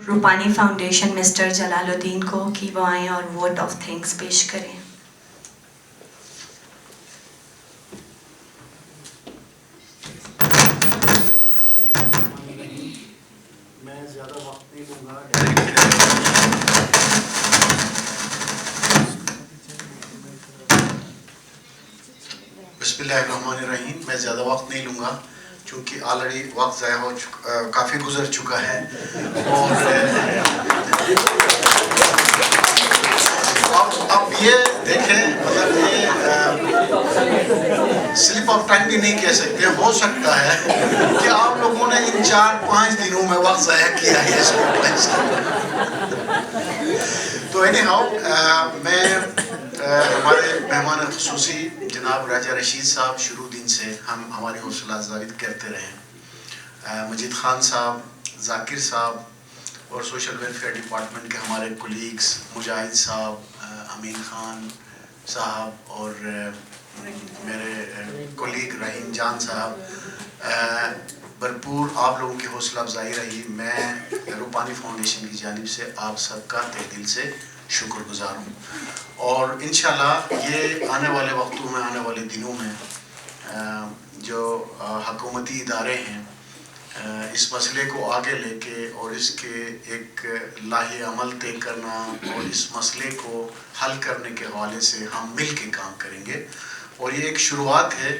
Rupani foundation mister جلال الدین کو کہ وہ آئیں اور ووٹ آف تھینکس پیش کریں. میں زیادہ وقت نہیں لوں گا. بسم اللہ الرحمن الرحیم. میں زیادہ وقت نہیں لوں گا چونکہ آلریڈی وقت ضائع ہو چکا، کافی گزر چکا ہے. اور اب یہ دیکھیں، مطلب یہ سلپ آف ٹائم بھی نہیں کہہ سکتے. ہو سکتا ہے کہ آپ لوگوں نے ان 4-5 دنوں میں وقت ضائع کیا ہے اس تو اینی ہاؤ میں ہمارے مہمان خصوصی جناب راجہ رشید صاحب شروع دن سے ہماری حوصلہ افزائی کرتے رہے. مجید خان صاحب، ذاکر صاحب اور سوشل ویلفیئر ڈپارٹمنٹ کے ہمارے کولیگس مجاہد صاحب، امین خان صاحب اور میرے کولیگ رحیم جان صاحب، بھرپور آپ لوگوں کی حوصلہ افزائی رہی. میں روپانی فاؤنڈیشن کی جانب سے آپ سب کا تہ دل سے شکر گزار ہوں. اور انشاءاللہ یہ آنے والے وقتوں میں، آنے والے دنوں میں جو حکومتی ادارے ہیں اس مسئلے کو آگے لے کے اور اس کے ایک لاہے عمل طے کرنا اور اس مسئلے کو حل کرنے کے حوالے سے ہم مل کے کام کریں گے. اور یہ ایک شروعات ہے.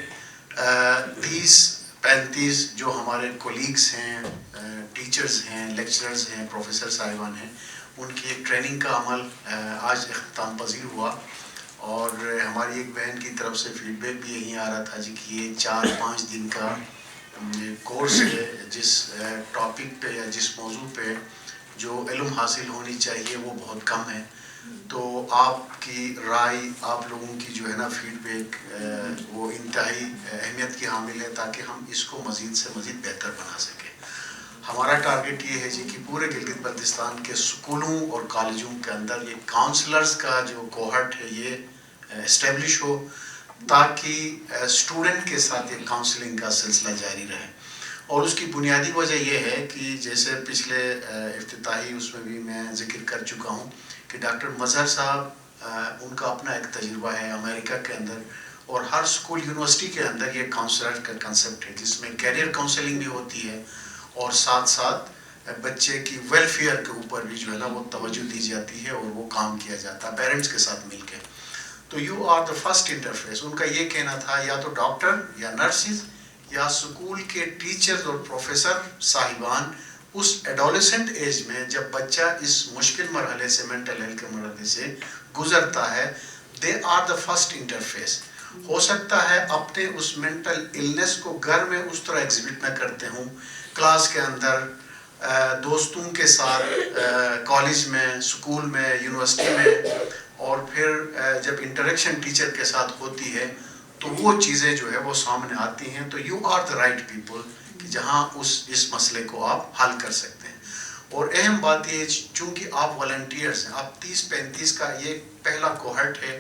30-35 جو ہمارے کولیگس ہیں، ٹیچرز ہیں، لیکچررز ہیں، پروفیسر صاحبان ہیں، ان کی ایک ٹریننگ کا عمل آج اختتام پذیر ہوا. اور ہماری ایک بہن کی طرف سے فیڈ بیک بھی یہی آ رہا تھا جی کہ یہ 4-5 دن کا کورس ہے، جس ٹاپک پہ یا جس موضوع پہ جو علم حاصل ہونی چاہیے وہ بہت کم ہے. تو آپ کی رائے، آپ لوگوں کی جو ہے نا فیڈ بیک وہ انتہائی اہمیت کی حامل ہے تاکہ ہم اس کو مزید سے مزید بہتر بنا سکیں. ہمارا ٹارگٹ یہ ہے جی کہ پورے گلگت بلتستان کے اسکولوں اور کالجوں کے اندر یہ کاؤنسلرز کا جو کوہرٹ ہے یہ اسٹیبلش ہو تاکہ اسٹوڈنٹ کے ساتھ یہ کاؤنسلنگ کا سلسلہ جاری رہے. اور اس کی بنیادی وجہ یہ ہے کہ جیسے پچھلے افتتاحی اس میں بھی میں ذکر کر چکا ہوں کہ ڈاکٹر مظہر صاحب ان کا اپنا ایک تجربہ ہے امریکہ کے اندر، اور ہر اسکول یونیورسٹی کے اندر یہ کاؤنسلر کا کنسیپٹ ہے جس میں کیریئر کاؤنسلنگ بھی ہوتی ہے اور ساتھ ساتھ بچے کی ویلفیئر کے اوپر بھی جو ہے نا وہ توجہ دی جاتی ہے اور وہ کام کیا جاتا ہے پیرنٹس کے ساتھ مل کے. تو you are the first interface. ان کا یہ کہنا تھا یا تو ڈاکٹر یا نرسز یا اسکول کے ٹیچرز اور پروفیسر صاحبان اس ایڈولیسنٹ ایج میں جب بچہ اس مشکل مرحلے سے، مینٹل ہیلتھ کے مرحلے سے گزرتا ہے، they are the first interface. ہو سکتا ہے اپنے اس مینٹل النس کو گھر میں اس طرح ایگزبٹ نہ کرتے ہوں، کلاس کے اندر، دوستوں کے ساتھ، کالج میں، اسکول میں، یونیورسٹی میں، اور پھر جب انٹریکشن ٹیچر کے ساتھ ہوتی ہے تو وہ چیزیں جو ہے وہ سامنے آتی ہیں. تو you are the right people کہ جہاں اس مسئلے کو آپ حل کر سکتے ہیں. اور اہم بات یہ چونکہ آپ والنٹیئرز ہیں، آپ 30-35 کا یہ پہلا کوہرٹ ہے،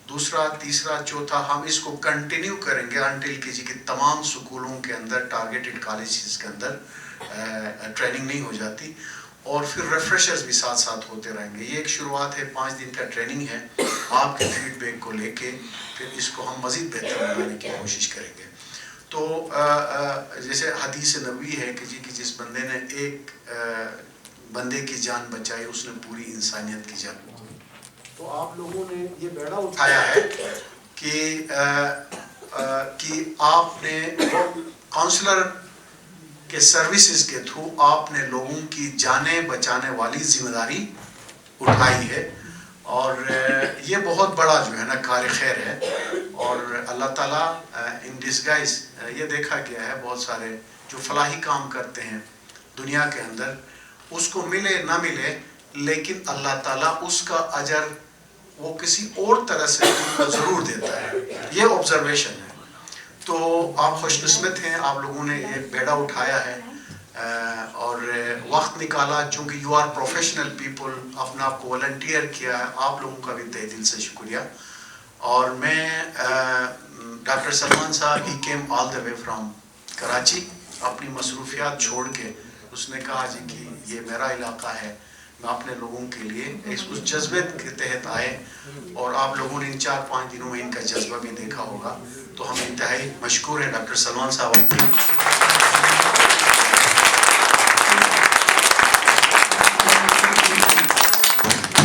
دوسرا، تیسرا، چوتھا ہم اس کو کنٹینیو کریں گے انٹل کہ جی کہ تمام سکولوں کے اندر، ٹارگیٹڈ کالجز کے اندر ٹریننگ نہیں ہو جاتی. اور پھر ریفریشرز بھی ساتھ ساتھ ہوتے رہیں گے. یہ ایک شروعات ہے، 5 دن کا ٹریننگ ہے. آپ کے فیڈ بیک کو لے کے پھر اس کو ہم مزید بہتر بنانے کی کوشش کریں گے. تو جیسے حدیث نبوی ہے کہ جی کہ جس بندے نے ایک بندے کی جان بچائی اس نے پوری انسانیت کی جان بچائی. تو آپ لوگوں نے یہ بیڑا اٹھایا ہے کہ آپ نے کاؤنسلر کے سروسز کے تھرو آپ نے لوگوں کی جانیں بچانے والی ذمہ داری اٹھائی ہے. اور یہ بہت بڑا جو ہے نا کار خیر ہے. اور اللہ تعالیٰ ان ڈسگائز یہ دیکھا گیا ہے بہت سارے جو فلاحی کام کرتے ہیں دنیا کے اندر، اس کو ملے نہ ملے لیکن اللہ تعالیٰ اس کا اجر وہ کسی اور طرح سے ان کو ضرور دیتا ہے. یہ آبزرویشن ہے. تو آپ خوش قسمت ہیں، آپ لوگوں نے یہ بیڑا اٹھایا ہے اور وقت نکالا. چونکہ یو آر پروفیشنل پیپل، اپنا آپ کو والنٹیئر کیا ہے، آپ لوگوں کا بھی تہ دل سے شکریہ. اور میں ڈاکٹر سلمان صاحب he came all the way from Karachi, اپنی مصروفیات چھوڑ کے اس نے کہا جی کہ یہ میرا علاقہ ہے، میں اپنے لوگوں کے لیے اس جذبے کے تحت آئے، اور آپ لوگوں نے ان 4-5 دنوں میں ان کا جذبہ بھی دیکھا ہوگا، تو ہم انتہائی مشکور ہیں ڈاکٹر سلمان صاحب اپنے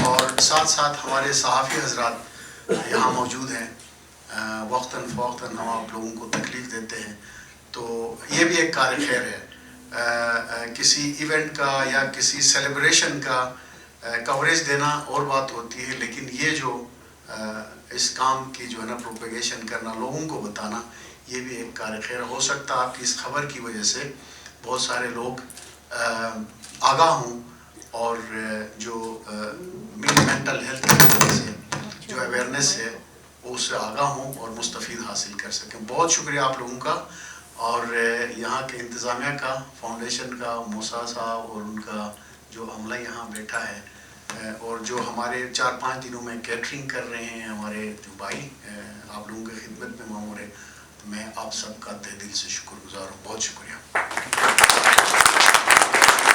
اور ساتھ ساتھ ہمارے صحافی حضرات یہاں موجود ہیں، وقتاً فوقتاً ہم آپ لوگوں کو تکلیف دیتے ہیں، تو یہ بھی ایک کار خیر ہے۔ کسی ایونٹ کا یا کسی سیلیبریشن کا کوریج دینا اور بات ہوتی ہے، لیکن یہ جو اس کام کی جو ہے نا پروپیگیشن کرنا، لوگوں کو بتانا، یہ بھی ایک کار خیر ہو سکتا ہے۔ آپ کی اس خبر کی وجہ سے بہت سارے لوگ آگاہ ہوں، اور جو مینٹل ہیلتھ کی وجہ سے جو اویئرنیس ہے وہ اس سے آگاہ ہوں اور مستفید حاصل کر سکیں۔ بہت شکریہ آپ لوگوں کا، اور یہاں کے انتظامیہ کا، فاؤنڈیشن کا، موسیٰ صاحب اور ان کا جو عملہ یہاں بیٹھا ہے، اور جو ہمارے 4-5 دنوں میں کیٹرنگ کر رہے ہیں ہمارے جو بھائی آپ لوگوں کی خدمت میں معمور ہے، میں آپ سب کا تہ دل سے شکر گزار ہوں۔ بہت شکریہ۔